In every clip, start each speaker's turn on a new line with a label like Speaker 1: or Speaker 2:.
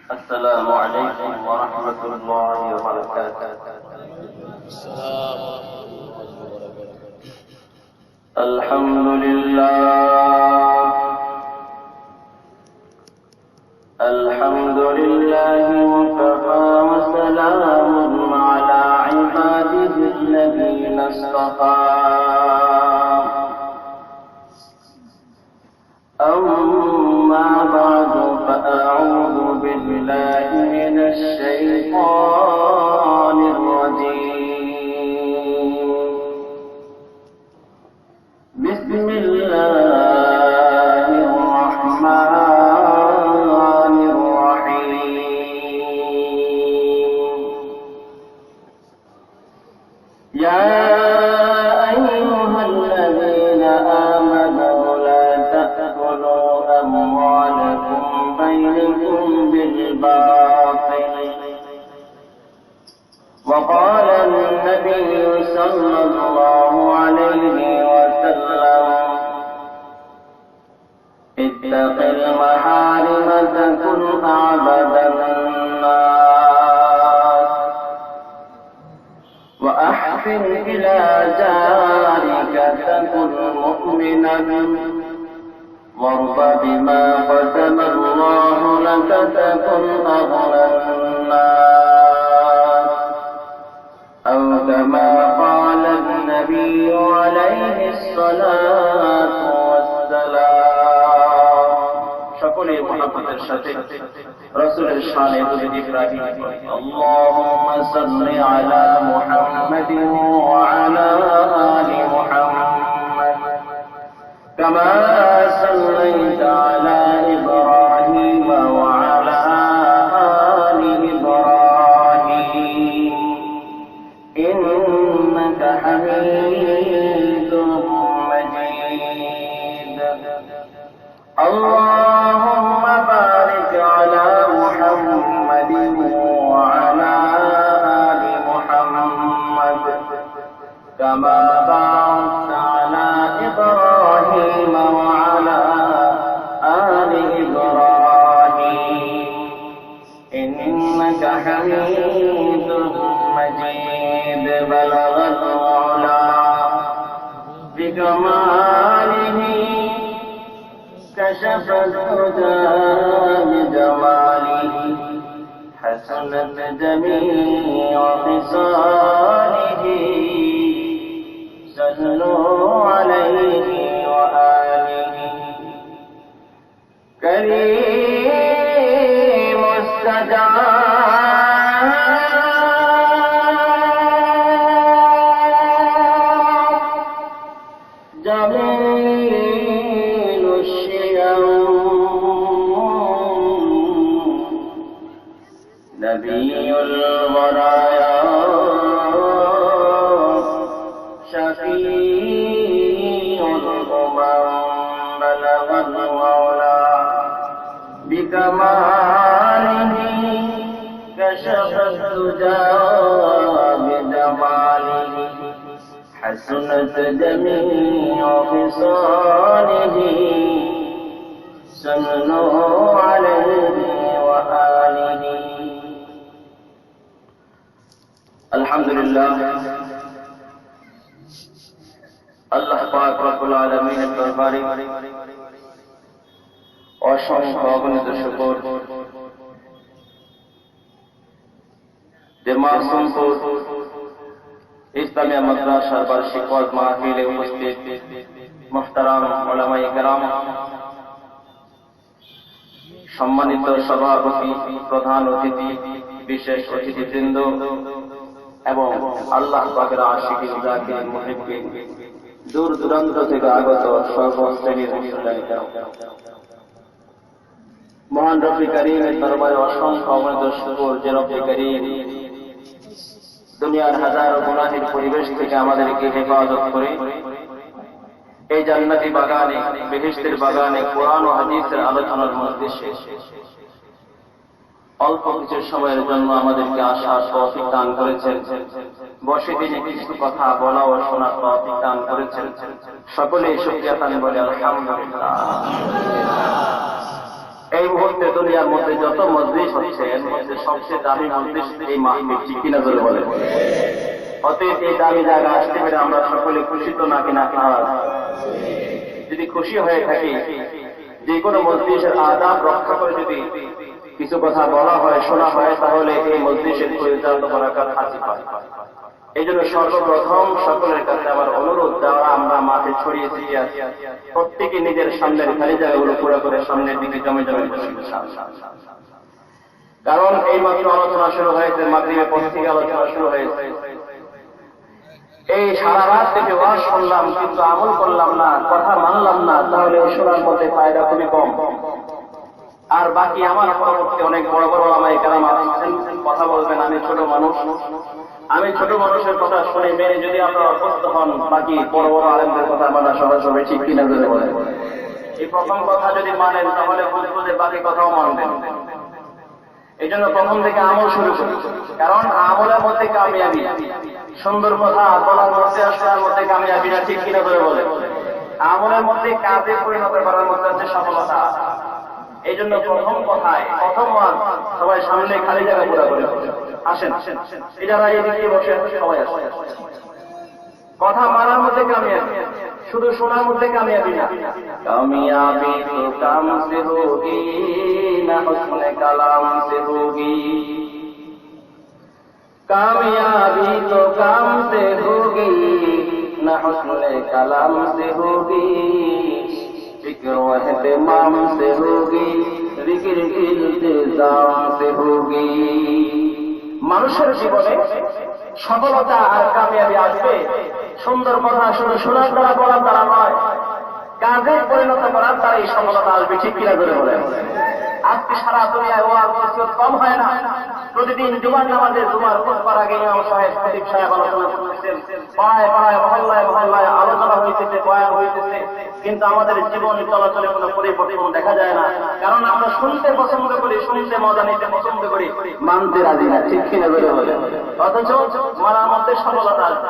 Speaker 1: السلام عليكم ورحمة الله وبركاته. الحمد لله وكفى وسلام على عباده الذين اصطفى. أما بعد فأعوذ بالله من الشيطان الرجيم. بسم الله الرحمن الرحيم. يا أيها الذين آمنوا لا تأكلوا أموالكم بينكم بالباطل. وقال النبي صلى الله عليه وسلم: اتق المحارم تكن أعبد الناس، وأحسن إلى جارك تكن مؤمنا، وارض بما قسم الله لك تكن أغنى الناس، أو كما قال النبي عليه الصلاة والسلام. সকলে মুহাম্মদের সাথে রাসূলের শানে দুরূদ ইব্রাহিম আল্লাহুম্মা সাল্লি আলা মুহাম্মাদিন ওয়া আলা আলি মুহাম্মাদ কামা সাল্লাইতা আলা ইব্রাহিম ওয়া আলা আলি ইব্রাহিম ইন্নাকা হামিদুম মাজিদ। اللهم بارك على محمد وعلى آل محمد كما باركت على إبراهيم وعلى آل إبراهيم إنك حميد مجيد. بلغ العلا بكماله كشف الهدى بجماله حسنت جميع خصاله. صلوا عليه وآله. كريم السجاد جميل نبي البرايا شفيع الأمم بلغ المولى بكماله كشف الدجى بجماله حسنت جميع خصاله. صلوا عليه وآله. আলহামদুলিল্লাহ, আল্লাহ পাক রব্বুল আলামিনের দরবারে অসংখ্য অগণিত শুকর যে মাসুমপুর ইসলামিয়া মাদ্রাসার বার্ষিক ওয়াজ মাহফিলে উপস্থিত মুহতারাম উলামায়ে কেরাম, সম্মানিত সভাপতি, প্রধান অতিথি, বিশেষ অতিথিবৃন্দ এবং আল্লাহ পাকের আশিকিন জাকিরিন মুহিব্বিন, দূর দূরান্ত থেকে আগত সর্বশ্রেণীর মুসলিম, মহান রব্বি কারীমের দরবারে অসংখ্য অগণিত শুকর যে রব্বি কারীম দুনিয়ার হাজার গুনাহের পরিবেশ থেকে আমাদেরকে হেফাজত করে এই জান্নাতি বাগানে, বেহেশতের বাগানে কোরআন ও হাদিসের আলোচনার মজলিসে অল্প কিছু সময়ের জন্য আমাদেরকে আসার তৌফিক দান করেছেন, বসে তিনি কিছু কথা বলা ও শোনার তৌফিক দান করেছেন। সকলেই শুকরিয়া তান বলে আলহামদুলিল্লাহ। এই মুহূর্তে দুনিয়ার মধ্যে যত মজলিস হচ্ছে সবচেয়ে দামি মজলিস এই মাহফিল, ঠিক কিনা জোরে বলেন। অতএব এই দামি জায়গা আসতে পেরে আমরা সকলে খুশি তো নাকি না নারাজ? যদি খুশি হয়ে থাকি, যে কোনো মজলিসের আদাব রক্ষা করে যদি কিছু কথা বলা হয়, শোনা হয়, তাহলে এই মজলিসের পরিচালিত বরাকাত হাসিল হয়। এই জন্য সর্বপ্রথম সকলের কাছে আমার অনুরোধ, যারা আমরা মাঠে ছড়িয়ে ছিটিয়ে আছি, প্রত্যেকে নিজের সামনের খালি জায়গাগুলো পুরো করে সামনের দিকে জমে জমে বসে। কারণ এই মাত্র আলোচনা শুরু হয়েছে, মাগরিবের পর থেকে আলোচনা শুরু হয়েছে। এই সারা রাত থেকে ওয়াজ শুনলাম, কিন্তু আমল করলাম না, কথা মানলাম না, তাহলে শোনার মধ্যে ফায়দা খুবই কম। আর বাকি আমার পরবর্তী অনেক বড় বড় ওলামায়ে কেরাম আছেন, কথা বলবেন। আমি ছোট মানুষ, আমি ছোট মানুষের কথা শুনে মেনে যদি আপনারা অভ্যস্ত হন, বাকি বড় বড় আলেমদের কথা মানা সহজ হবে, ঠিক কিনা বলে বলেন। এই প্রথম কথা যদি মানেন, তাহলে বুঝবো যে বাকি কথাও মানবেন। এই জন্য প্রথম থেকে আমল শুরু করি, কারণ আমলের মধ্যে কামিয়াবি। সুন্দর কথা বলার মধ্যে, শোনার মধ্যে কামিয়াবি না, ঠিক কিনা বলে বলেন। আমলের মধ্যে কাজে পরিণত করার মধ্যে হচ্ছে সফলতা। এই জন্য প্রথম কথায় প্রথম ওয়াজ, সবাই সামনে খালি জায়গা পুরা করে আসেন। যারা এদিকে বসে সবাই আসে। কথা মানার মধ্যে কামিয়াবি, শুধু শোনার মধ্যে কামিয়াবি না। কামিয়াবি তো কাম সে হোগি না হুসনে কালাম সে হোগি, কামিয়াবি তো কাম সে হোগি না হুসনে কালাম সে হোগি, फिक्र एहतिमाम से होगी, जिक्र इल्तिजाम से होगी। মানুষের জীবনে সফলতা আর কামিয়াবি আসবে সুন্দর কথা শুধু শোনার দ্বারা, বলার দ্বারা নয়, কাজে পরিণত করার দ্বারা এই সফলতা আসবে, ঠিক কিনা করে বলেন। আজকে সারা দুনিয়ায় ওয়াজ নসিহত কম হয় না। প্রতিদিন জুমার নামাজে জুমার খুতবার আগে ইমাম সাহেব, খতিব সাহেব আলোচনা করতেছেন, পাড়ায় পাড়ায় মহল্লায় মহল্লায় আলোচনা হইতেছে, বয়ান হইতেছে, কিন্তু আমাদের জীবন চলাচলে কোনো পরিবর্তন দেখা যায় না। কারণ আমরা শুনতে পছন্দ করি, শুনতে মজা নিতে পছন্দ করি, মানতে রাজি না, ঠিক কিনা করে বলে। অথচ মানার মধ্যে সফলতা আছে।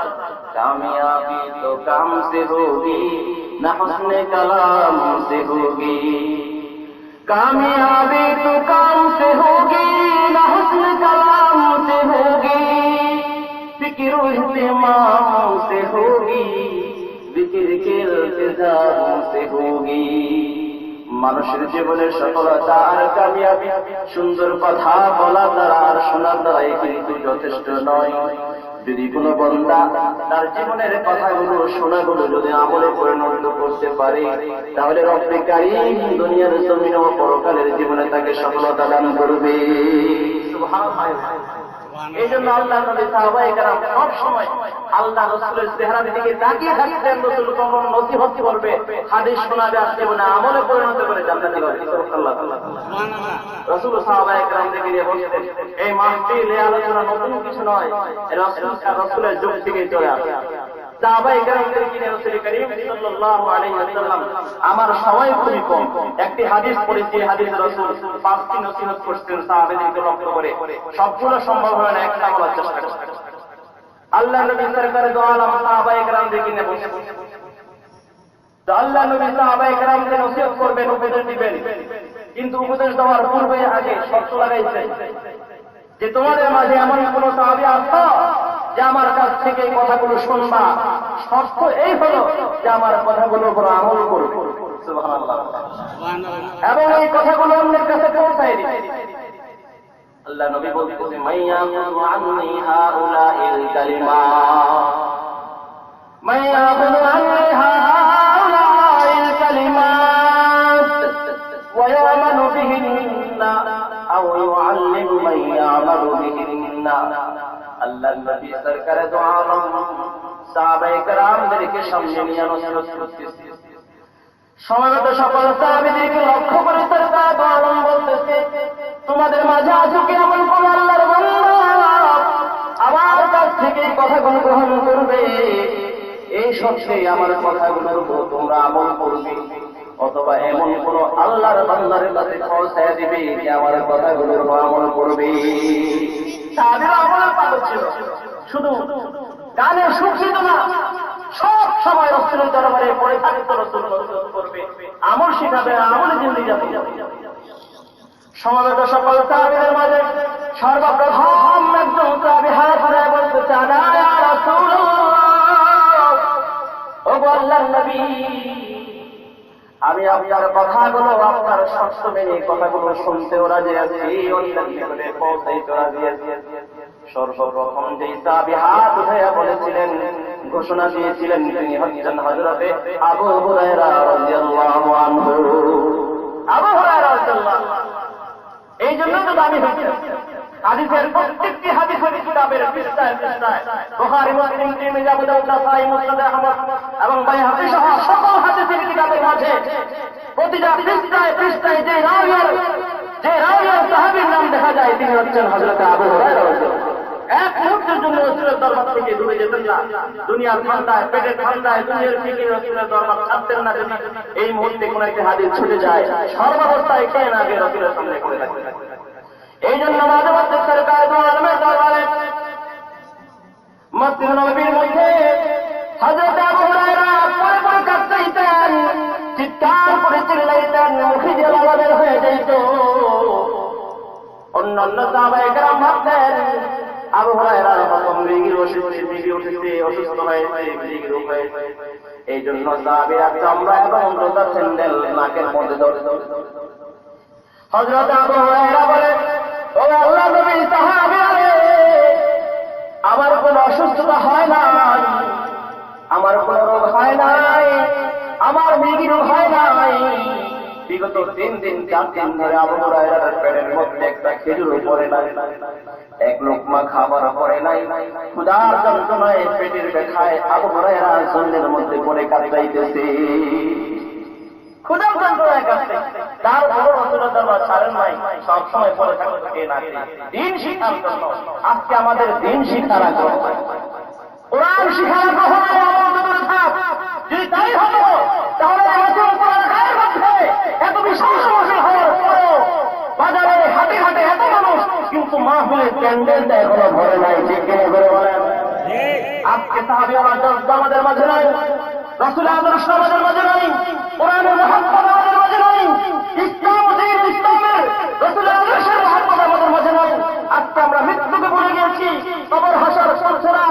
Speaker 1: কামিয়াবি তো কাম সে হোগি না হুসনে কালাম সে হোগি, कामयाबी तो काम से होगी ना हुस्न कलाम से होगी, फिक्र इल्तिमाम से होगी, जिक्र के इल्तिजाम से होगी। মানুষের জীবনের সফলতা আর কামিয়াবি সুন্দর কথা বলা দ্বারা আর শোনার দ্বারাই কিন্তু যথেষ্ট নয়। যদি কোনো বান্দা তার জীবনের কথাগুলো, শোনাগুলো যদি আমলে পরিণত করতে পারে, তাহলে রব্বে কারীম দুনিয়ার জমিন ও পরকালের জীবনে তাকে সফলতা দান করবে। সুবহানাল্লাহ। এই জন্য আল্লাহ নবী সাহাবায়ে কেরাম সব সময় আল্লাহ রাসূলের চেহারার দিকে তাকিয়ে থাকতেন। রাসূল কখন নসিহত করবে, হাদিস শোনাবে, আর জীবনে আমলে পরিণত করে জান্নাতি হবে। সুবহানাল্লাহ। রাসূল সাহাবায়ে কেরাম দেখে বলতেন, এই মাহফিল, এই আলোচনা নতুন কিছু নয়, রাসূলের যুগ থেকে চলে আসে। সাহাবায়ে কেরামদের কিনে রাসূল করিম সাল্লাল্লাহু আলাইহি ওয়াসাল্লাম আমার সময় খুবই কম, একটি হাদিস পড়েছি, হাদিস রাসূল 5টি নসিহত করতেন সাহাবাদেরকে লক্ষ্য করে, সবগুলো সম্ভব হয় না, একটা বলার চেষ্টা করতেন। আল্লাহ নবী সরকারে দো আলম সাহাবায়ে কেরামদের কিনে বসে, তো আল্লাহ নবী সাহাবায়ে কেরামকে নসিহত করবেন, উপদেশ দিবেন, কিন্তু উপদেশ দেওয়ার পূর্বে আগে শর্ত লাগাইছেন যে তোমাদের মাঝে এমন কোন সাহাবী আছে যে আমার কাছ থেকে এই কথাগুলো শুনবা, শর্ত এই হলো যে আমার কথাগুলো উপর আমল করবে। সুবহানাল্লাহ। এবং এই কথাগুলো অন্যের কাছে পৌঁছায় দিবে। আল্লাহ নবী বলতেছে, মাইয়া কুযু আন্নী হাউলাইল কালিমাত, মাইয়া কুযু আন্নী হাউলাইল কালিমাত ওয়া ইয়ামানু বিহিন্না আও ইউআল্লিমু মান ইয়ামালু বিহিন্না। আল্লাহ নবী সরকারে দো আলম সাহাবায়ে কেরামদেরকে সামনে নিয়ে নসিহত করতেছে। সমবেত সকল সাহাবীদেরকে লক্ষ্য করে সরকারে দো আলম বলতেছে, তোমাদের মাঝে আছে কি এমন কোন আল্লাহর বান্দা আমার কাছ থেকে কথাগুলো গ্রহণ করবে, এই শর্তে আমার কথাগুলোর উপর তোমরা আমল করবে, অথবা এমন কোন আল্লাহর বান্দার কাছে পৌঁছায় দিবে যে আমার কথাগুলোর উপর আমল করবে। তাদের আমলের পাগল ছিল, শুধু গানে সুখী না, সব সময় রাসূলের দরবারে পড়ে থাকতো, রাসূল নসিহত করবে, আমল শিখাবে, আমলে জিন্দেগি যাবে। সমবেত সকল সাহাবীদের মাঝে সর্বপ্রথম একজন সাহাবী হাত ধরে বলতে চান, ইয়া রাসূলুল্লাহ, ও আল্লাহর নবী, আমি আপনার কথাগুলো, আপনার শর্ত মেনে কথাগুলো শুনতেও রাজি আছি, অন্যের নিকটে পৌঁছাইতে রাজি আছি। সর্বপ্রথম যেই সাহাবী হাত উঠাইয়া বলেছিলেন, ঘোষণা দিয়েছিলেন, তিনি হচ্ছেন হযরতে আবু হুরায়রা রাদিয়াল্লাহু আনহু। আবু হুরায়রা রাদিয়াল্লাহু আনহু এই জন্য তো দামি হচ্ছে। হাদিসের প্রত্যেকটি হাদিসের কিতাবের পৃষ্ঠায় পৃষ্ঠায়, বুখারী, মুসলিম, তিরমিজি, আবু দাউদ, নাসাঈ, মুসনাদ আহমদ এবং বাইহাকী সহ সকল হাদিসের কিতাবের মাঝে প্রতিটা পৃষ্ঠায় পৃষ্ঠায় যে রাওয়ার সাহাবীর নাম দেখা যায়, তিনি হচ্ছেন হযরত আবু হুরায়রা রাদিয়াল্লাহু আনহু। এক মুহূর্তের জন্য রাসূলের দরবার থেকে দূরে যেতেন না। দুনিয়ার ঠান্ডায়, পেটের ঠান্ডায়, দুনিয়ার ফিকিরে রাসূলের দরবার ছাড়তেন না। যদি এই মুহূর্তে কোন একটি হাদিস ছুটে যায়, সর্বাবস্থায় কে না কে রাসূলের সামনে করে থাকতেন। এই জন্য মাঝে মধ্যে সরকার আলমের দরবারে মসজিদ নববীর মধ্যে হযরত আবু হুরায়রা পরে পরে কাঁদতেন, চিৎকার করে চিল্লাইতেন, মুখে দিয়ে লালা বের হয়ে যেত। অন্যান্য সাহাবায়ে কেরাম ভাবতেন আবু হুরায়রার হযম বিগি উঠেছে, অসুস্থ হয়েছে, বিগি রোগ হয়েছে। এই জন্য সাহাবীরা চামড়া এবং জোতা স্যান্ডেল নাকের মধ্যে ধরে। হযরত আবু হুরায়রা বলে, ও আল্লাহর নবী, সাহাবীরা, আমার কোন অসুস্থতা হয় নাই, আমার কোন রোগ হয় নাই, আমার মৃগী রোগ হয় নাই। বিগত 3 দিন 4 দিন ধরে আবু হুরায়রার পেটের মধ্যে একটা খেজুর পড়ে নাই, এক লোকমা খাবার পড়ে নাই। ক্ষুধার যন্ত্রণায়, পেটের ব্যথায় আবু হুরায়রা জমিনের মধ্যে পড়ে কাঁদাইতেছে, ক্ষুধার যন্ত্রণায় কাঁদতেছে। তারপরও রাসূলের দরবার ছাড়েন নাই, সবসময় পড়ে থাকে না দিন শিখার জন্য। আজকে আমাদের দিন শিখার আগ্রহ, কোরআন শিখার আগ্রহ আমাদের থাক। যদি তাই হতো তাহলে আমাদের কোরআনের মধ্যে এত বিশাল মাহফিল হওয়ার পরেও বাজারে হাটে হাটে এত মানুষ, কিন্তু মাহফিলের প্যান্ডেলটা এখনো ভরে নাই। ঠিক কিনে করে বলেন? আজকে সাহাবীরা আমাদের মাঝে নাই, রাসূলের আদর্শ আমাদের মাঝে নাই, কোরআনের মহব্বত আমাদের মাঝে নাই, ইসলামের রাসূলের আদর্শের মহব্বত আমাদের মাঝে নাই। আজকে আমরা মৃত্যুকে ভুলে গিয়েছি, কবর হাসর সলসলা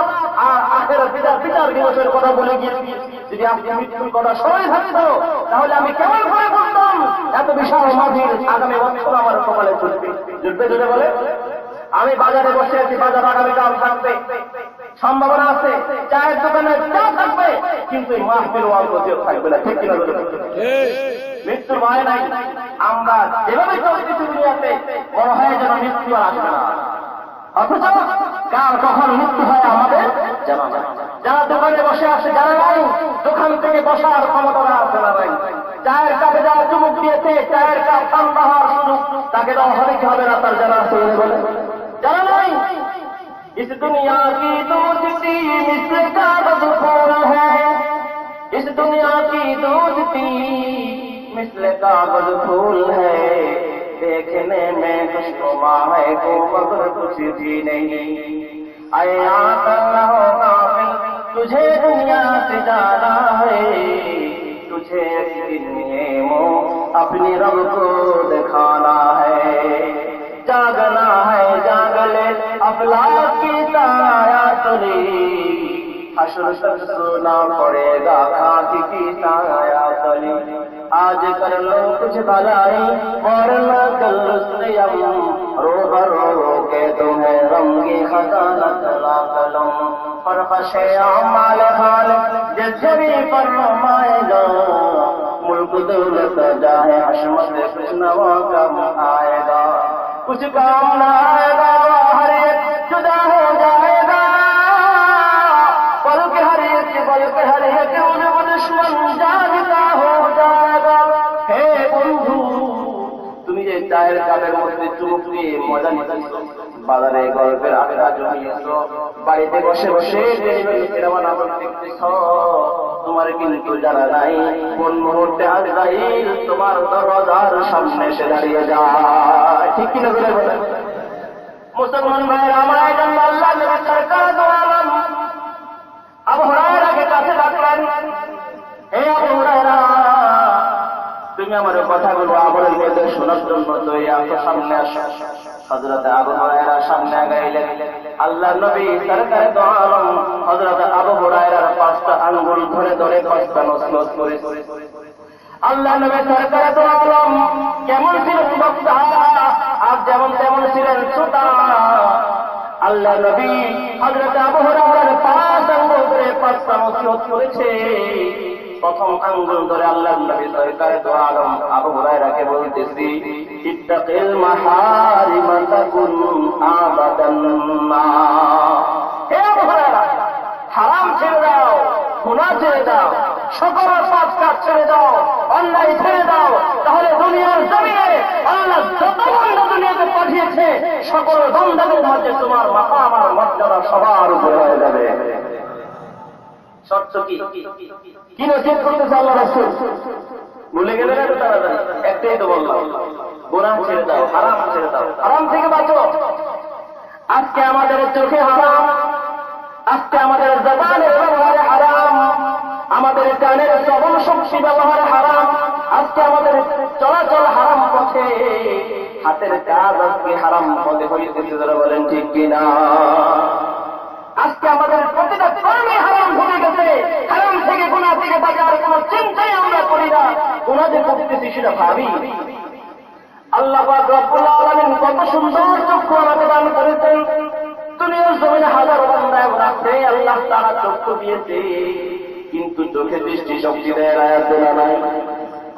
Speaker 1: আর আখিরাত বিচার দিবসের কথা বলে গিয়েছি। যদি আজকে মৃত্যুর কথা স্মরণে থাকতো তাহলে আমি কেমন করে বলতাম এত বিশাল মাহফিল আগামী বছর আমার কপালে চলবে। জুটবে জুড়ে বলে, আমি বাজারে বসে আছি, বাজার আগামীকাল থাকবে, সম্ভাবনা আছে, চায়ের দোকানে চা থাকবে, কিন্তু এই মাহফিল অল্প কেউ থাকবে না। ঠিক কিনা? মৃত্যুর ভয় নাই। আমরা যেভাবে চলছি দুনিয়াতে, বড় হয়ে যেন মৃত্যু আর আসবে না। অথচ কার কখন মৃত্যু হয় আমাদের জানা যায়। যারা দোকানে বসে আসে, যারা নাই দোকান থেকে বসার ক্ষমতা আছে না নাই, চায়ের কাপে যারা চুমুক দিয়েছে, চায়ের কাপ ঠান্ডা হওয়ার সুযোগ তাকে দেওয়া হবে কি হবে না তার জানা আছে বলে, জানা নাই। इस दुनिया की दोस्ती मिस्र का बदफूल है, इस दुनिया की दोस्ती मिस्र का बदफूल है, देखने में खुशनुमा है को मगर कुछ भी नहीं। आए आकर होगा फिर तुझे दुनिया से जाना है, तुझे एक दिन ये मुँह अपनी रब को दिखाना है। जागना है जाग ले अफलाक की साया तले, हश्र तक सोना पड़ेगा खाक की साया तले। आज कर लो कुछ भलाई वरना कल स्वयं रूबरू के तुम्हें रंगी खजाना चला कलम। फरकशे अमाल हाल जैसे भी फरमाएगा, मुल्क दौलत जाए हशमत कुछ नवा कम आएगा। कुछ काम न आएगा, हर एक जुदा हो जाएगा, बल्कि हर एक दुश्मन जानता हो जाएगा। हे बंधु, তুমি যে চায়ের কাপের মধ্যে চুমুক দিয়ে মজা নিচ্ছ, বাজারে গল্পের আড্ডা জমিয়েছ, বাড়িতে বসে বসে টেলিভিশন সিনেমা নাটক দেখতেছ, তোমার কিন্তু জানা নাই কোন মুহূর্তে আজরাইল তোমার দরজার সামনে এসে দাঁড়িয়ে যায়। ঠিক কিনা করে বলেন? মুসলমান ভাইয়ের আমার একজন আল্লাহ নবী সরকার দো আলম আবু হুরায়রাকে কাছে ডাকলেন, হে আবু হুরায়রা, তুমি আমার কথাগুলো আমলের মধ্যে শোনার জন্য তৈরি আসো, সামনে আসো। হযরত আবু হুরায়রা সামনে আগাইলেন। আল্লাহর নবী সরকারে দো আলম হযরত আবু হুরায়রার 5টা আঙ্গুল ধরে ধরে 5টা নসনত করে আল্লাহ নবী সরকারে দো আলম কেমন ছিলেন বক্তা, আর যেমন তেমন ছিলেন শ্রোতা। আল্লাহ নবী হযরত আবু হুরায়রার 5 আঙ্গুল ধরে 5টা নসনত করেছে। প্রথম আঙ্গুল ধরে আল্লাহ নবী সরকারে দো আলম আবু হুরায়রাকে বলতেছি, ইত্তাকিল মাহারিম তাকুন আবাদান মা। হে আবু হুরায়রা, হারাম ছেড়ে দাও, গুনাহ ছেড়ে দাও, সকল পাপ কাজ ছেড়ে দাও, অন্যায় ছেড়ে দাও, তাহলে দুনিয়ার জমিনে আল্লাহ যত বান্দা দুনিয়াতে পাঠিয়েছে সকল বান্দাদের মধ্যে তোমার মাকাম আর মর্যাদা সবার উপরে হয়ে যাবে। শর্ত কি? কি নসিহত করতেছে আল্লাহ রাসূল? ভুলে গেলে না তাড়াতাড়ি? একটাই তো বললাম, গুনাহ ছেড়ে দাও, হারাম ছেড়ে দাও, হারাম থেকে বাঁচো। আজকে আমাদের চোখে হারাম, আজকে আমাদের জবানের ব্যবহারে হারাম, আমাদের কানের শ্রবণ শক্তি ব্যবহারে হারাম, আজকে আমাদের চলাচল হারাম পথে, হাতের কাজ আজকে হারাম পথে হইতেছে। যারা বলেন ঠিক কিনা? আজকে আমাদের প্রতিটা কর্মে হারাম ঢুকে গেছে। হারাম থেকে গুনাহ থেকে বাঁচার কোন চিন্তাই আমরা করি না। গুনাহ যে করতেছি সেটা ভাবি। আল্লাহ পাক রব্বুল আলামিন কত সুন্দর চক্ষু আমাকে দান করেছেন। দুনিয়ার জমিনে হাজার বান্দা এমন আছে আল্লাহ তাআলা চক্ষু দিয়েছে, কিন্তু চোখে দৃষ্টি শক্তি দেয় নাই।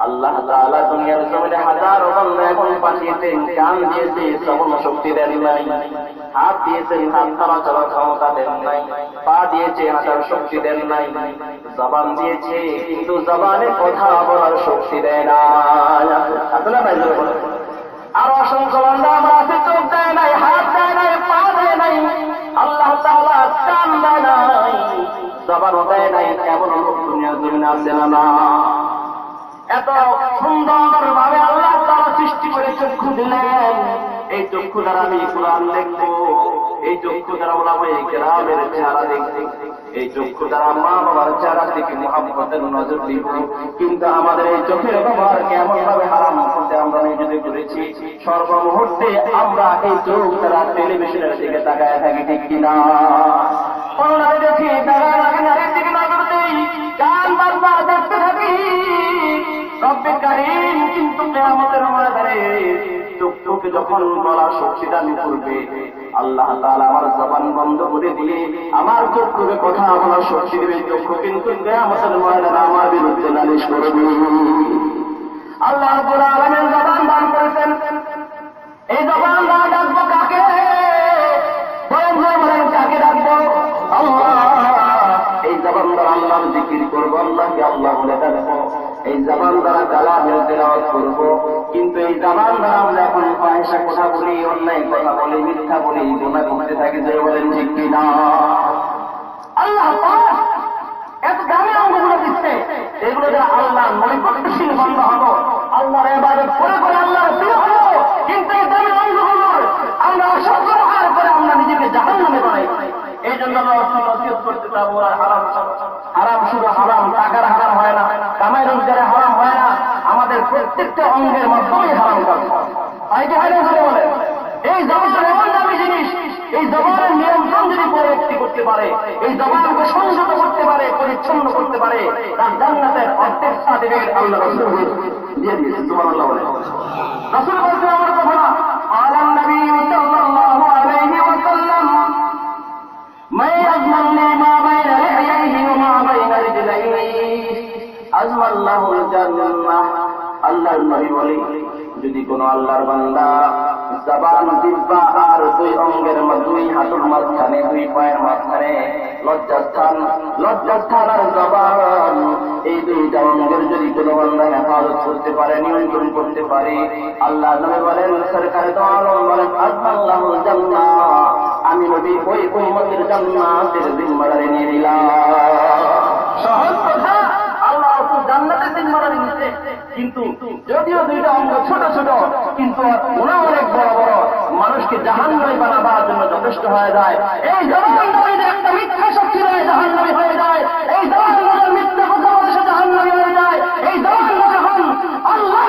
Speaker 1: আল্লাহ তাআলা দুনিয়ার জমিনে হাজার বান্দা এখন পাঠিয়েছেন, কান দিয়েছে, শ্রবণ শক্তি দেন নাই। হাত দিয়েছেন, হাত চলাচল ক্ষমতা দেন নাই। পা দিয়েছে, হাঁটার শক্তি দেন নাই। জবান দিয়েছে, কিন্তু জবানে কথা বলার শক্তি দেয় না। আসলে নাই, আর অসংখ্য বান্দা আমার আছে, চোখ দেয় নাই, হাত দেয় নাই, পা দেয় নাই, আল্লাহ তাআলা কান দেয় নাই, জবানও দেয় নাই। এমন লোক দুনিয়ার জমিনে আছে না? এত সুন্দর ভাবে আল্লাহ তাআলা সৃষ্টি করে চক্ষু দিলেন। এই চক্ষু দ্বারা আমি কোরআন দেখবো, এই চক্ষু দ্বারা ওলামায়ে কেরামের চেহারা দেখবো, এই চক্ষু দ্বারা মা বাবার চেহারা থেকে মুহাব্বতের নজর দিব। কিন্তু আমাদের এই চোখের ব্যবহার কেমন ভাবে হারাম করতে আমরা নিজেদের করেছি। সর্বমুহূর্তে আমরা এই চোখ দ্বারা টেলিভিশনের দিকে তাকায় থাকি, ঠিক কিনা? কোন নারী দেখি, নারীর দিকে নজর দিই, গান বাজনা দেখতে থাকি। রব্বে কারীম কিন্তু কিয়ামতের ময়দানে চক্ষুকে যখন বলার শক্তি দান করবে, আল্লাহ তাআলা আমার জবান বন্ধ করে দিয়ে আমার চক্ষুকে কথা বলার শক্তি দেবে। চক্ষু কিন্তু কিয়ামতের ময়দানে আমার বিরুদ্ধে নালিশ করবে। আল্লাহ রাব্বুল আলামিন জবান দান করেছেন, এই জবান দ্বারা ডাকবো কাকে? বলেন কাকে ডাকবো? আল্লাহ। এই জবান দ্বারা আল্লাহর জিকির করবো, আল্লাহকে আল্লাহ বলে ডাকবো। এই জবান দ্বারা কালামের তেলাওয়াত করব। কিন্তু এই জবান দ্বারা আমরা এখন ফাহিশা কথা বলি, অন্যায় কথা বলি, মিথ্যা বলি, গুনাহ করতে থাকি। যে বলেন ঠিক কিনা? আল্লাহ পাক এত দামি অঙ্গগুলো দিচ্ছে, এগুলো দ্বারা আল্লাহর নৈকট্যশীল বান্দা হবো, আল্লাহর ইবাদত করে করে আল্লাহর প্রিয় হবো। কিন্তু এই দামি অঙ্গগুলোর আমরা অসৎব্যবহার করে আমরা নিজেকে জাহান্নামে বানাই। এই জন্য নসিহত করতে যাবো, হারাম হারাম শুধু হারাম, টাকার হারাম হয় না, কামাই রোজগারে হারাম হয় না, আমাদের প্রত্যেকটা অঙ্গের মাধ্যমেই হারাম কাজ হয়। কি হয় না? বলে এই জবান এমন দামি জিনিস, এই জবানের নিয়ন্ত্রণ যদি কোনো ব্যক্তি করতে পারে, এই জবানকে সংযত করতে পারে, পরিচ্ছন্ন করতে পারে, তার জান্নাতের অর্ধেক সার্টিফিকেট আল্লাহ রাসূল দিয়ে দিয়েছেন। সুবহানাল্লাহ বলে। রাসূল বলছেন আমার কথা না, আলান নবী সাল্লাল্লাহু আলাইহি ওয়াসাল্লাম, मैं अजमल ने मा बैन लिहयैहि व मा बैन रिजलैहि अजमल्लाहुल জান্নাহ। আল্লাহর নবী বলে, যদি কোন আল্লাহর বান্দা জবান, জিহ্বা আর দুই অঙ্গের দুই হাঁটুর মাঝখানে, দুই পায়ের মাঝখানে লজ্জাস্থান আর জবান, এই দুইটা অঙ্গের যদি কোন বান্দা হেফাজত করতে পারে, নিয়ন্ত্রণ করতে পারে, আল্লাহ নবী বলেন, সরকারে তো আলম বলেন, আজমাল্লাহুল জান্নাহ, আমি নবী ওই উম্মতের জান্নাতের জিম্মাদারি নিয়ে নিলাম। সহজ কথা, আল্লাহ জান্নাতের জিম্মাদারি নিতে। কিন্তু যদিও দুইটা অঙ্গ ছোট ছোট, কিন্তু ওরা অনেক বড় বড়, মানুষকে জাহান্নামী বানাবার জন্য যথেষ্ট হয়ে যায়। এই জবানদারিতে একটা মিথ্যা শক্তি রয়ে জাহান্নামী হয়ে যায়। এই জবানদারের মিথ্যা কথা বলে সে জাহান্নামী হয়ে যায়। এই জবান যখন আল্লাহ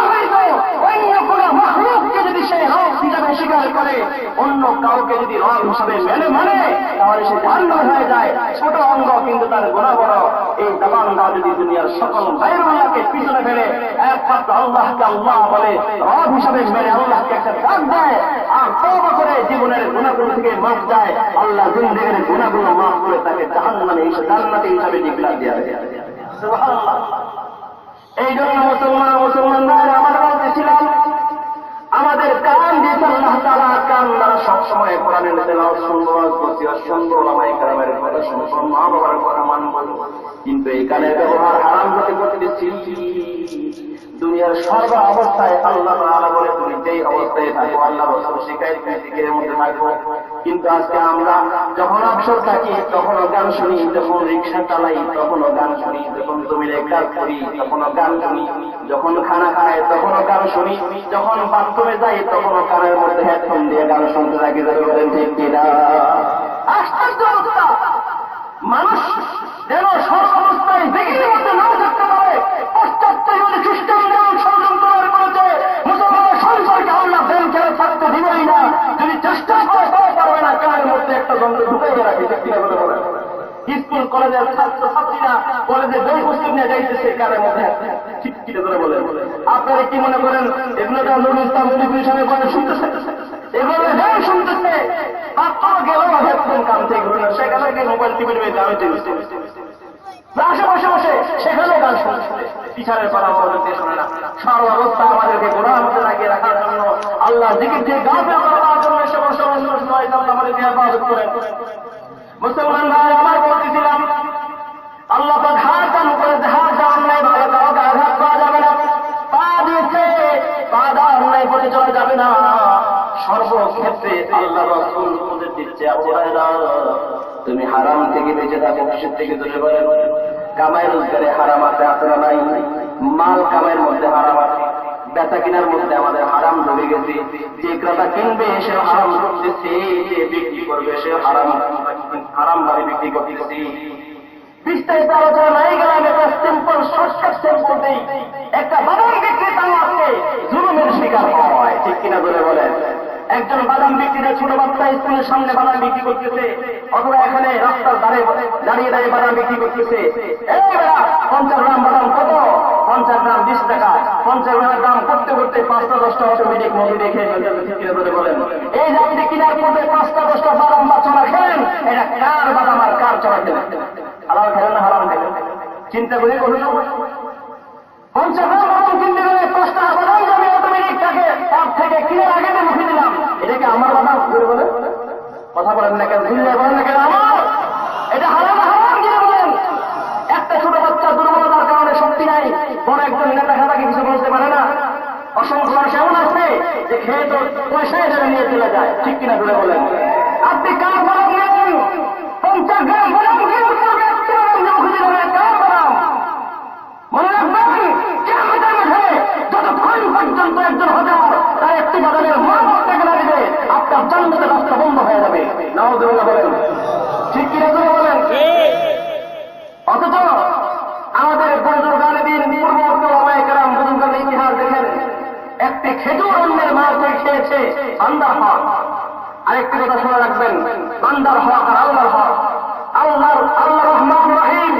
Speaker 1: করে অন্য কাউকে যদি রব হিসাবে মানে তাহলে সে জাহান্নামী হয়ে যায়। ছোট অঙ্গ কিন্তু তার গুনাহ বড়। এই জবানটা যদি দুনিয়ার সকল গায়রুল্লাহকে পিছনে ফেলে একমাত্র আল্লাহকে আল্লাহ বলে, রব হিসাবে মেনে আল্লাহকে একটা ডাক দেয় আর তওবা করে জীবনের গুনাহগুলো থেকে মাফ যায়, আল্লাহ জিন্দেগির গুনাহগুলো মাফ করে তাকে জাহান্নামে জান্নাতি হিসাবে ডিক্লার দেয়া যায়। সুবহানাল্লাহ। এই জন্য মুসলমানরা আমরা বলতেছিলাম আমাদের কান দিয়েছে আল্লাহ তাআলা, কান দ্বারা সবসময় কোরআনের তেলাওয়াত শুনবো, নসিহত শুনবো, ওলামায়ে কেরামের কথা শুনবো, মা বাবার কথা মানবো। কিন্তু এই কানের ব্যবহার হারাম হতে করতেছি। দুনিয়ার সর্ব অবস্থায় আল্লাহ তাআলা বলে তুমি যেই অবস্থায় থাকো আল্লাহ রাসূল শিখায় তুমি জিকিরের মধ্যে থাকো। কিন্তু আজকে আমরা যখন অবসর থাকি তখনও গান শুনি, যখন রিক্সা চালাই তখনও গান শুনি, যখন জমিনে কাজ করি তখনও গান শুনি, যখন খানা খাই তখনও গান শুনি, যখন বাথরুমে যাই তখনও কানের মধ্যে হেডফোন দিয়ে গান শুনতে থাকি। বলেন ঠিক কিনা? আশ্চর্য অবস্থা। মানুষ যেন সর্বাবস্থায় জিকিরের মধ্যে না থাকতে পারে। পাশ্চাত্য খ্রিস্টান যেমন ষড়যন্ত্র করেছে মুসলমানের সংসারকে আল্লাহ দেন খেলে থাকতে দিবেই না। যদি চেষ্টা করে তাও পারবে না, কানের মধ্যে একটা যন্ত্র ঢুকাই রাখে। স্কুল কলেজের ছাত্র ছাত্রীরা কলেজে বই পুস্তক নিয়ে যাইতেছে কানের মধ্যে ঠিক কিনে ধরে বলেন। আপনারা কি মনে করেন এগুলো নুরুল ইসলাম সঙ্গে বলে শুনতেছে? এগুলো শুনতেছে গেল হেডফোন কান থেকে সেখানে গিয়ে মোবাইল টিভির গান চলছে, আশেপাশে বসে সেখানে গান শুনছে, পিছারের পাড়া আমাদেরকে শোনে না। সর্ব অবস্থা আমাদেরকে গোড়ার মধ্যে লাগিয়ে রাখার জন্য আল্লাহ জিকির দিয়ে গাফেল করার জন্য এসে বসে আমাদেরকে হেফাজত করেন। মুসলমান ভাই আমার বলতেছিলাম আল্লাহ পাক হাত চালু করে হাত দেওয়ার নাই, ভালো কাউকে আঘাত করা যাবে না। পা দিয়েছে, পা দেওয়ার নাই করে চলা যাবে না। সর্বক্ষেত্রে আল্লাহ রাসূল উপদেশ দিচ্ছে, আবু হুরায়রা তুমি হারাম থেকে বেঁচে থাকো। কিসের থেকে দূরে বলেন? কামাই রোজগারে হারাম আছে, আপনারা নাই? মাল কামাইয়ের মধ্যে হারাম আছে, বেচা কিনার মধ্যে আমাদের হারাম ঢুকে গেছে। যে ক্রেতা কিনবে সে হারাম করতেছে, যে বিক্রি করবে সে হারাম ভাবে বিক্রি করতেছে। বিস্তারিত আলোচনা নাই গেলাম, একটা সিম্পল শর্টকাট সিম্পল দেই। একটা বাদাম বিক্রেতা আজকে জুলুমের শিকার হয়, ঠিক কিনা বলে বলেন? একজন বাদাম বিক্রিতে ছোট বাচ্চা স্কুলের সামনে বাদাম বিক্রি করতেছে, অথবা এখানে রাস্তার ধারে দাঁড়িয়ে দাঁড়িয়ে বাদাম বিক্রি করতেছে। এই বেড়া 50 গ্রাম বাদাম কত? 50 গ্রাম 20 টাকা। 50 গ্রামের দাম করতে করতে 5টা-10টা অটোমেটিক মুভি দেখে বলেন। এই যে আপনি কিনার পূর্বে 5টা-10টা বাদাম বা চড়া খেলেন, এটা কার বাদাম আর কার চড়া খেলেন? হালাল খেলেন না হারাম খেলেন? চিন্তা করে বলুন। 50 গ্রাম বাদাম কিনতে গেলে 5 টাকা বাদাম যাবে অটোমেটিক, তাকে তার থেকে কিনে আগে মুখে দিলাম, এটাকে আমার বাদাম বলে কথা বলেন না কেন? দিল্লি বলেন না কেন আমার? এটা হারাম হারাম কিনে বলেন। একটা ছোট বাচ্চা দুর্বলতার কারণে শক্তি নাই, বড় একজন নেতা খাতাকে কিছু বলতে পারে না। অসংখ্য মানুষ এমন আছে যে খেয়ে তো পয়সায় ধরে নিয়ে চলে যায়, ঠিক কিনা ধরে বলেন? আপনি কার বাদাম নেবেন? 50 গ্রাম বাদাম কেনার পূর্বে একটি বাদাম মুখে দিলেন, কার বাদাম? মনে রাখবেন কিয়ামতের মাঠে যতক্ষণ পর্যন্ত একজন হজর তার একটি বাদামের মূল্য আপনাকে না দিবে, আপনার জান্নাতের রাস্তা বন্ধ হয়ে যাবে। নাউযুবিল্লাহ বলেন, ঠিক কিনা বলেন? অথচ আমাদের বুজুর্গানে দিন পূর্ববর্তী ওলামায়ে কেরাম বুজুর্গানের ইতিহাস দেখেন, একটি খেজুর অন্যের মাল করে খেয়েছে, বান্দার হক। আরেকটি কথা শুনে রাখবেন, বান্দার হক আর আল্লাহর হক। আল্লাহ রহমান রহিম,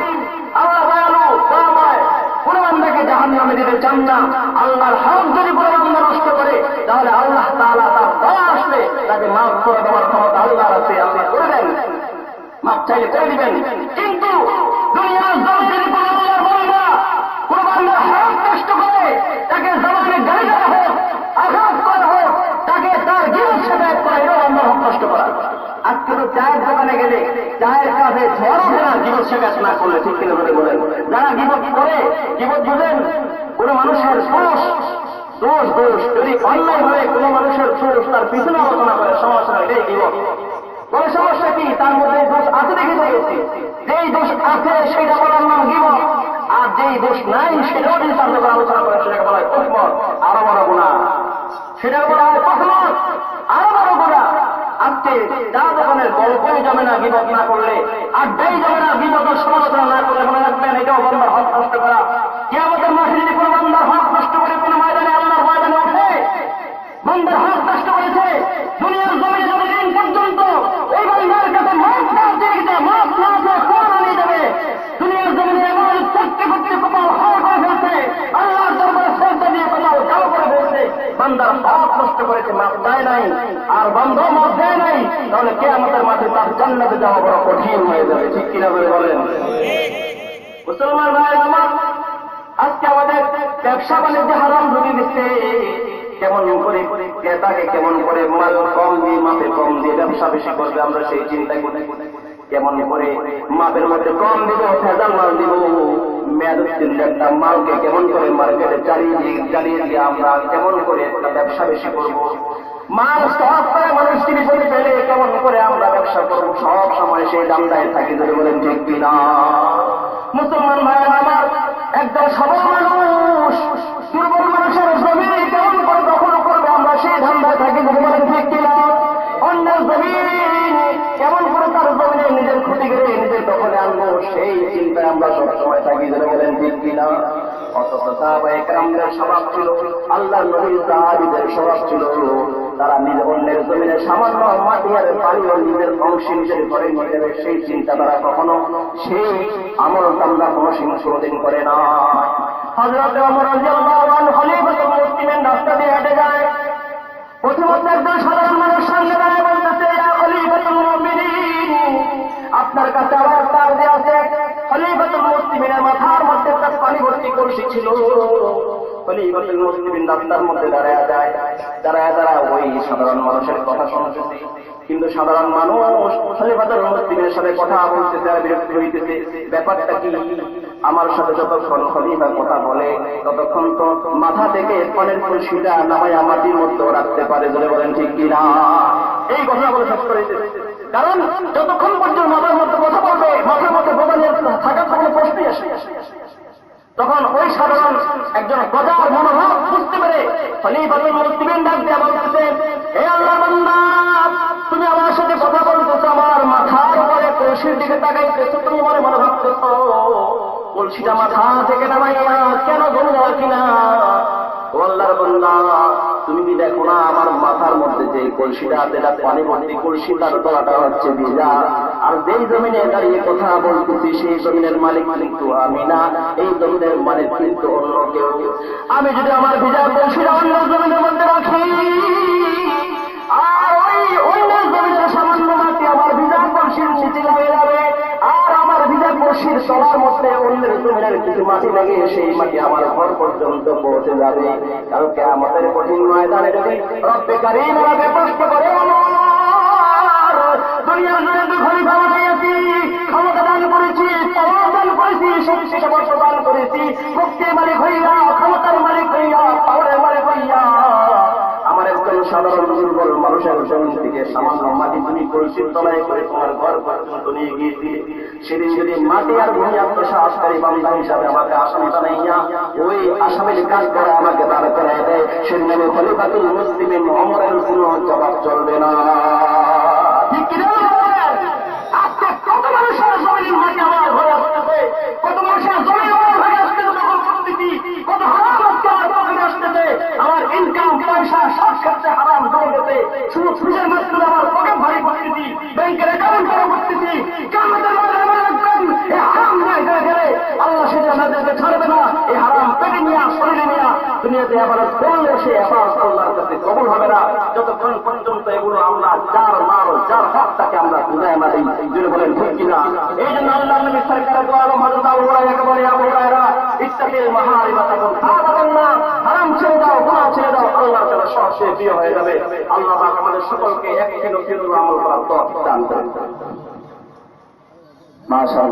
Speaker 1: আল্লাহ দয়ালু দয়াময়, কোন বান্দাকে জাহান্নামে দিতে চান না। আল্লাহর হক যদি কোন বান্দা নষ্ট করে তাহলে আল্লাহ তাআলা তার দয়া আসলে তাকে মাফ করে দেওয়ার ক্ষমতা আল্লাহর আছে, আল্লাহ করে দেন, মাফ চাইলে করে দিবেন। কিন্তু দুনিয়ার জগতের কোন আল্লাহর বান্দা কোন বান্দার হক নষ্ট করে তাকে জবানে গালি দেওয়া হোক, আঘাত করা হোক, তাকে তার জীবন শেখায়ত করা, এটাও আল্লাহর হক নষ্ট করা। আজকে তো চায়ের দোকানে গেলে চায়ের কাছে ঝড় ওঠে না জীবন শেখায়ত না করলে, ঠিক কিনা বলেন? যারা গীবত করে, গীবত বুঝেন কোন মানুষের দোষ যদি অন্যায় হয়ে কোন মানুষের দোষ তার পিছনে আলোচনা করে, সমস্যা নয়, এটাই গীবত। কোন সমস্যা কি? তার মধ্যে দোষ আছে দেখে চলেছে, যেই দোষ আছে সেটা বলার নাম গীবত, আর যেই দোষ নাই সেটাও যদি তার ব্যাপারে আলোচনা করে সেটাকে বলা হয় তহমত, আরো বড় গুনাহ। সেটাকে বলা হয় তহমত, আরো বড় গুনাহ। আজকে চা দোকানের গল্পই যাবে না গীবত না করলে, আর যেই যাবে না গীবতের সমালোচনা না করলে, মনে রাখবেন এটাও বান্দার হক নষ্ট করা। কিয়ামতের মাঠে যদি কোনো বান্দার হক নষ্ট করে কোনো ময়দানে আল্লাহর ময়দানে ওঠে, বান্দার হক নষ্ট করেছে, দুনিয়া নাই আর বন্ধ মত দেয় নাই, তাহলে কিয়ামতের মাঠে তার জান্নাতে যাওয়া বড় কঠিন হয়ে যাবে। ঠিক কিনা বলে বলেন? মুসলমান ভাই আমার, আজকে আমাদের ব্যবসা বাণিজ্য হারাম ঢুকে দিচ্ছে। কেমন করে ক্রেতাকে কেমন করে মাল কম দিয়ে মাপে কম দিয়ে ব্যবসা বেশি করবে, আমরা সেই চিন্তা করি। কেমন করে মাপের মধ্যে কম দিব, ভেজাল মাল দিব, মেয়াদোত্তীর্ণ মালকে কেমন করে মার্কেটে চালিয়ে দিয়ে আমরা কেমন করে একটা ব্যবসা বেশি করব। মাল সব করে মানুষকে বিপদে ফেলে কেমন করে আমরা ব্যবসা করব, সব সময় সেই দামটায় থাকি। যদি বলেন ঠিক কিনা? মুসলমান ভাই আমার, একজন সবল মানুষ দুর্বল মানুষের জমি কেমন করে দখল করবে, আমরা সেই ধান্দায় থাকি। যদি বলেন ঠিক কিনা? অন্যের জমি কেমন করে তার জমিনে নিজের ক্ষতি করে নিজের দখলে আনবো, সেই চিন্তায় আমরা সবসময় থাকি। যদি বলেন ঠিক কিনা? অথচ সাহাবায়ে কেরামদের স্বভাব ছিল, আল্লাহর নবী সাহাবীদের স্বভাব ছিল, তারা নিজের অন্যের জমিনে সামান্য মাটি আর পানিও নিজের অংশে নিজের ঘরে নিয়ে যাবে, সেই চিন্তা তারা কখনো, সেই আমল আমরা কোনো সংশোধন করে না। হযরত ওমর রাদিয়াল্লাহু আনহু খলিফাতুল মুসলিমিন রাস্তা দিয়ে হেঁটে যায়। প্রথমত একজন সাধারণ মানুষ সামনে দাঁড়িয়ে বলতেছে, ইয়া খলিফাতুল মুমিনিন, আপনার কাছে আমার তার যে আছে। খলিফাতুল মুসলিমিনের মাথার মধ্যে একটা পানি ভর্তি কলসি ছিল। খলিফাতুল মুসলিমিন রাস্তার মধ্যে দাঁড়ায় যায়, দাঁড়ায় ওই সাধারণ মানুষের কথা শুনতেছে। কিন্তু সাধারণ মানুষ খলিফাতুল মুসলিমের সাথে কথা বলতেছে আর বিরক্ত হইতেছে। ব্যাপারটা কি? আমার সাথে যতক্ষণ খলিফা কথা বলে ততক্ষণ তো মাথা থেকে পানের কলসিটা নামায়া মাটির মধ্যে রাখতে পারে। বলে বলেন ঠিক কিনা? এই কথা বলে শেষ করে দিতেছে। কারণ যতক্ষণ পর্যন্ত মাথার মধ্যে কথা বলবে, মাথার মধ্যে বোঝানিয়ে থাকার কোনো প্রশ্নই আসে। তখন ওই সাধারণ একজন গজার মনোভাব বুঝতে পেরে খলিফাতুল মুসলিমিন ডাক দিয়ে বলতেছে, হে আল্লাহর বান্দা, তুমি আমার সাথে কথা বলতেছো, আমার মাথার উপরে কলসির দিকে তাকাইতেছো, তুমি মনে মনে ভাবতেছো কলসিটা মাথা থেকে নামাইয়া কেন জমে রাখি না? ও আল্লাহর বান্দা, তুমি কি দেখো না আমার মাথার মধ্যে যে কলসিটা আছে, এটা পানি ভর্তি কলসি, তার তলাটা হচ্ছে ভিজা। আর যেই জমিনে দাঁড়িয়ে কথা বলতেছি সেই জমিনের মালিক কিন্তু আমি না, এই জমিনের মালিক কিন্তু অন্য কেউ। আমি যদি আমার ভিজা কলসিটা অন্য জমিনের মধ্যে রাখি আর ওই অন্য জমিনের সামান্য মাটি আমার ভিজা কলসির নিচে লেগে যাবে, আর আমার ভিজা কলসির তলার মধ্যে অন্যের জমিনের কিছু মাটি লাগে, সেই মাটি আমার ঘর পর্যন্ত পৌঁছে যাবে। কারণ কিয়ামতের কঠিন ময়দানে যদি রব্বে কারীম আমাকে প্রশ্ন করে, দুনিয়ার জন্য খলিফা বানিয়েছি, ক্ষমতা দান করেছি, পাওয়ার দান করেছি, শক্তি সামর্থ্য দান করেছি, মুক্তির মালিক হইয়া, ক্ষমতার মালিক হইয়া, পাওয়ারের মালিক হইয়া আমার একজন সাধারণ দুর্বল মানুষের জমিন থেকে সামান্য মাটি তুমি কলসির তলায় করে তোমার ঘর পর্যন্ত নিয়ে গিয়েছি। সেদিন যদি মাটি আর ভূমি আত্মসাৎকারী বান্দা হিসাবে আমাকে আসামি বানাইয়া ওই আসামির কাজ করে আমাকে দাঁড় করায় দেয়, সেদিন আমি খলিফাতুল মুসলিমিন ওমরের কোনো জবাব চলবে না। ঠিক কিনা? আজকে কত মানুষের জমিনের মাটি আমার ঘরে আসতেছে, কত মানুষের জমি আমার ঘরে আসতেছে, দখল করতেছি, কত হারাম আজকে আমার পকেটে আসতেছে, আমার ইনকাম পয়সা সব ক্ষেত্রে হারাম জমে গেছে, শুধু সুদের মাধ্যমে আমার পকেট ভারী করতেছি, ব্যাংকের অ্যাকাউন্ট ভালো করতেছি। কিয়ামতের মাঠে আমার একদম এই হারাম জায়গায় গেলে আল্লাহ সেটা আমাদেরকে ছাড়বে না। এই হারাম পেটে নিয়ে শরীরে নিয়ে দুনিয়াতে আবার করলে সে আবার আল্লাহর কাছে কবুল হবে না, যতক্ষণ পর্যন্ত এগুলো আমরা যার মাল যার হক তাকে আমরা বুঝাই না দিই। যদি বলেন ঠিক কিনা? এই জন্য আল্লাহ নবী সরকার দোয়ালো হযরত আবু হুরায়রা বলে, আবু হুরায়রা ইত্তাকিল মাহারিমা তাকুন আবাদান না, হারাম ছেড়ে দাও, গুনাহ ছেড়ে দাও, আল্লাহর কাছে সবচেয়ে প্রিয় হয়ে যাবে। আল্লাহ পাক আমাদের সকলকে এক কিলো আমল করার তৌফিক দান করুন। মাশাআল্লাহ।